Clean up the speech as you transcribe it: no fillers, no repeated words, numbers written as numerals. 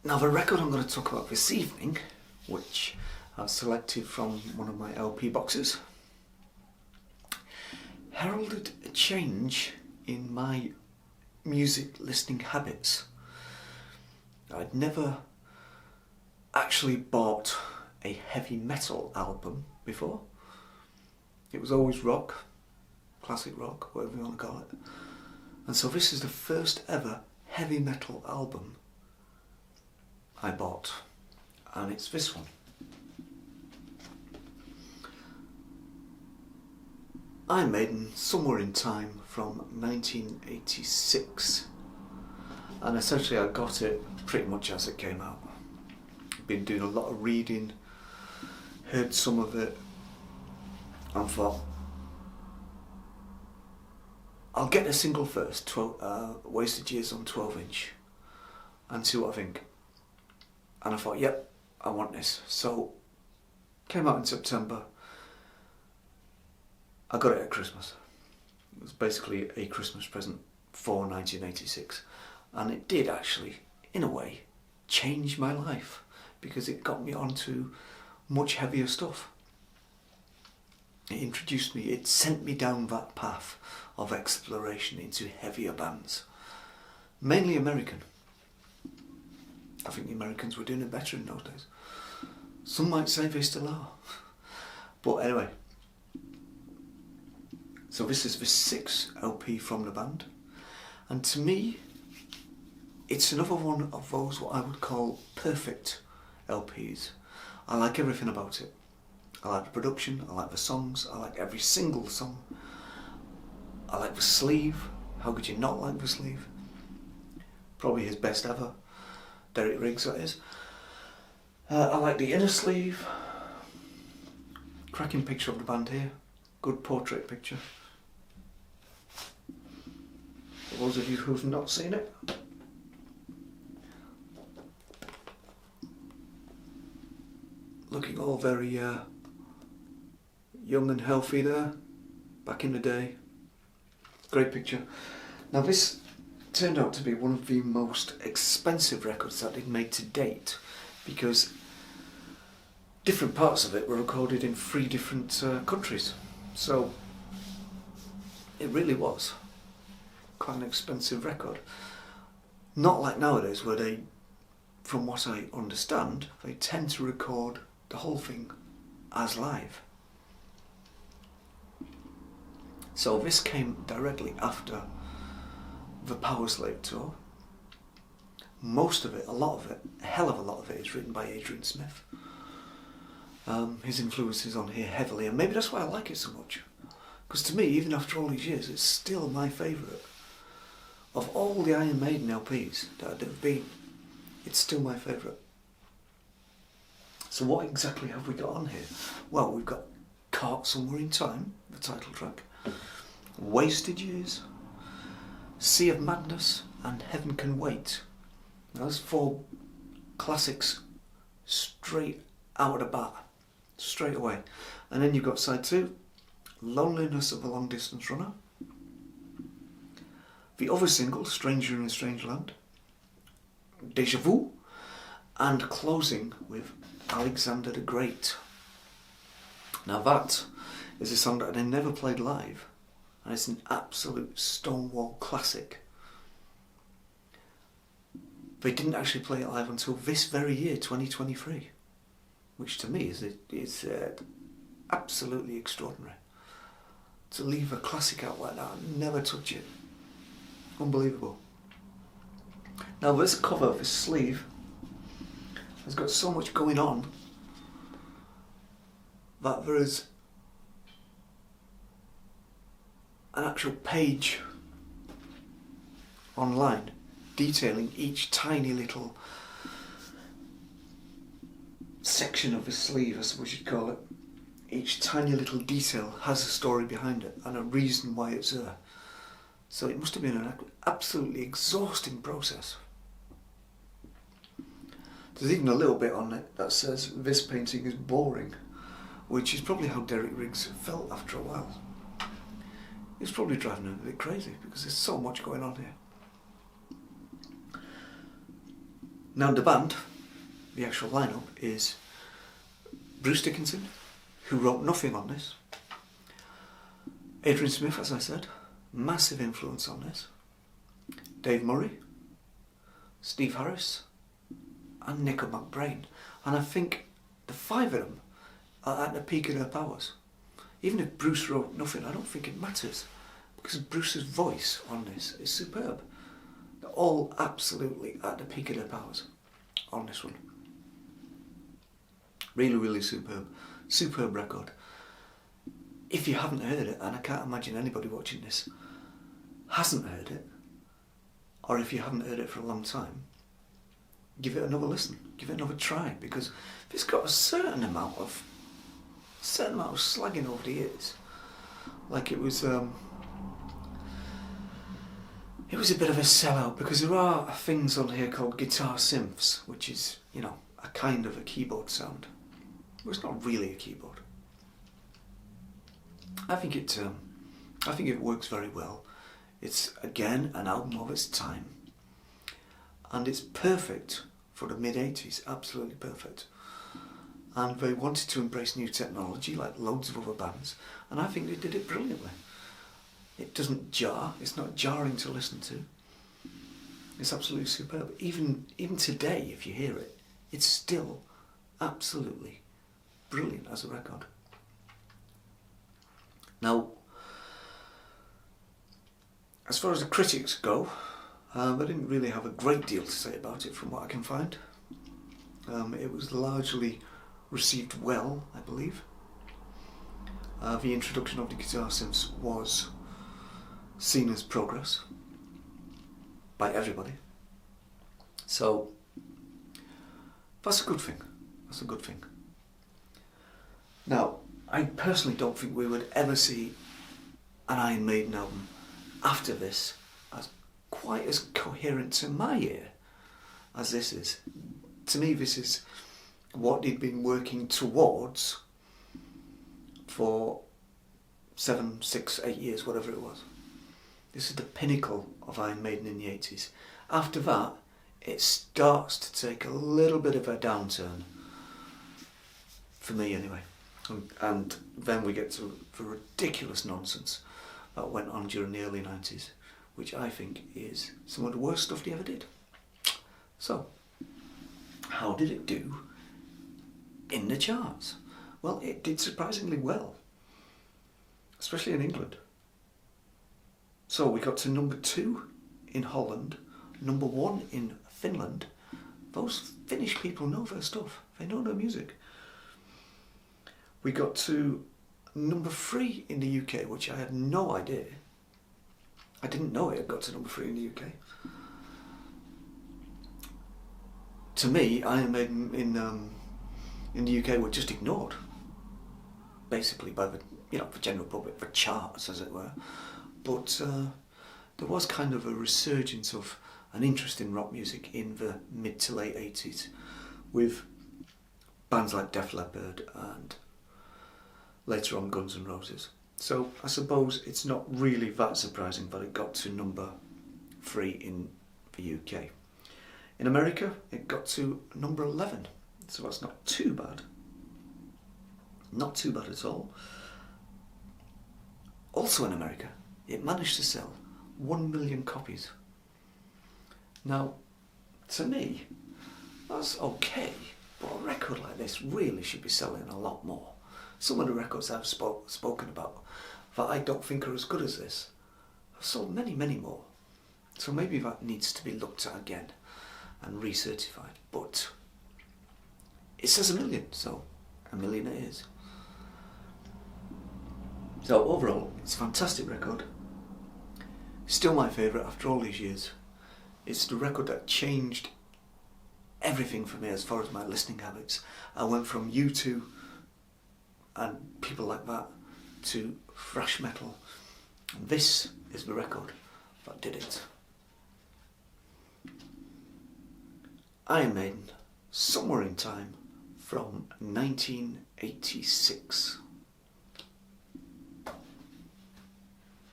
Now the record I'm going to talk about this evening, which I've selected from one of my LP boxes, heralded a change in my music listening habits. I'd never actually bought a heavy metal album before. It was always rock, classic rock, whatever you want to call it. And so this is the first ever heavy metal album I bought, and it's this one. Iron Maiden, Somewhere in Time, from 1986, and essentially I got it pretty much as it came out. Been doing a lot of reading, heard some of it, and thought, I'll get a single first, Wasted Years on 12-inch, and see what I think. And I thought, yep, I want this. So, came out in September. I got it at Christmas. It was basically a Christmas present for 1986. And it did actually, in a way, change my life, because it got me onto much heavier stuff. It introduced me, it sent me down that path of exploration into heavier bands. Mainly American. I think the Americans were doing it better in those days. Some might say they still are. But anyway. So this is the 6th LP from the band. And to me, it's another one of those what I would call perfect LPs. I like everything about it. I like the production, I like the songs, I like every single song. I like the sleeve. How could you not like the sleeve? Probably his best ever. Derek Riggs, that is. I like the inner sleeve. Cracking picture of the band here. Good portrait picture. For those of you who've not seen it. Looking all very young and healthy there. Back in the day. Great picture. Now this turned out to be one of the most expensive records that they'd made to date, because different parts of it were recorded in 3 different countries. So it really was quite an expensive record. Not like nowadays, where they, from what I understand, they tend to record the whole thing as live. So this came directly after the Power Slave tour. Most of it, a lot of it, a hell of a lot of it is written by Adrian Smith. His influence is on here heavily, and maybe that's why I like it so much. Because to me, even after all these years, it's still my favourite. Of all the Iron Maiden LPs that there have been, it's still my favourite. So what exactly have we got on here? Well, we've got Caught Somewhere in Time, the title track, Wasted Years, Sea of Madness, and Heaven Can Wait. Now, those 4 classics straight out of the bat, straight away. And then you've got side 2, Loneliness of a Long Distance Runner. The other single, Stranger in a Strange Land, Deja Vu, and closing with Alexander the Great. Now that is a song that they never played live, and it's an absolute Stonewall classic. They didn't actually play it live until this very year, 2023, which to me is absolutely extraordinary. To leave a classic out like that and never touch it. Unbelievable. Now this cover, this sleeve, has got so much going on that there is an actual page online detailing each tiny little section of the sleeve, I suppose you'd call it. Each tiny little detail has a story behind it and a reason why it's there. So it must have been an absolutely exhausting process. There's even a little bit on it that says this painting is boring, which is probably how Derek Riggs felt after a while. It's probably driving him a bit crazy because there's so much going on here. Now the band, the actual lineup, is Bruce Dickinson, who wrote nothing on this. Adrian Smith, as I said, massive influence on this. Dave Murray, Steve Harris, and Nico McBrain. And I think the five of them are at the peak of their powers. Even if Bruce wrote nothing, I don't think it matters, because Bruce's voice on this is superb. They're all absolutely at the peak of their powers on this one. Really, really superb. Superb record. If you haven't heard it, and I can't imagine anybody watching this hasn't heard it, or if you haven't heard it for a long time, give it another listen, give it another try, because it's got a certain amount of slagging over the years. Like it was a bit of a sellout, because there are things on here called guitar synths, which is, you know, a kind of a keyboard sound. Well, it's not really a keyboard. I think it works very well. It's again an album of its time, and it's perfect for the mid-80s, absolutely perfect. And they wanted to embrace new technology like loads of other bands, and I think they did it brilliantly. It doesn't jar, it's not jarring to listen to. It's absolutely superb. Even today, if you hear it, it's still absolutely brilliant as a record. Now, as far as the critics go, they didn't really have a great deal to say about it from what I can find. It was largely received well, I believe. The introduction of the guitar synths was seen as progress by everybody. So, that's a good thing. That's a good thing. Now, I personally don't think we would ever see an Iron Maiden album after this as quite as coherent to my ear as this is. To me, this is what they'd been working towards for 7, 6, 8 years, whatever it was. This is the pinnacle of Iron Maiden in the 80s. After that, it starts to take a little bit of a downturn, for me anyway. And then we get to the ridiculous nonsense that went on during the early 90s, which I think is some of the worst stuff they ever did. So, how did it do in the charts? Well, it did surprisingly well, especially in England. So we got to number 2 in Holland, number 1 in Finland. Those Finnish people know their stuff, they know their music. We got to number 3 in the UK, which I had no idea. I didn't know it had got to number 3 in the UK. To me, Iron Maiden in the UK were just ignored, basically by the general public, the charts as it were. But there was kind of a resurgence of an interest in rock music in the mid to late 80s, with bands like Def Leppard and later on Guns N' Roses. So I suppose it's not really that surprising that it got to number 3 in the UK. In America, it got to number 11, so that's not too bad. Not too bad at all. Also in America, it managed to sell 1 million copies. Now, to me, that's okay, but a record like this really should be selling a lot more. Some of the records I've spoken about that I don't think are as good as this have sold many, many more. So maybe that needs to be looked at again and recertified. But it says 1 million, so 1 million it is. So overall, it's a fantastic record. Still my favourite after all these years. It's the record that changed everything for me as far as my listening habits. I went from U2 and people like that to thrash metal. And this is the record that did it. Iron Maiden, Somewhere in Time, from 1986.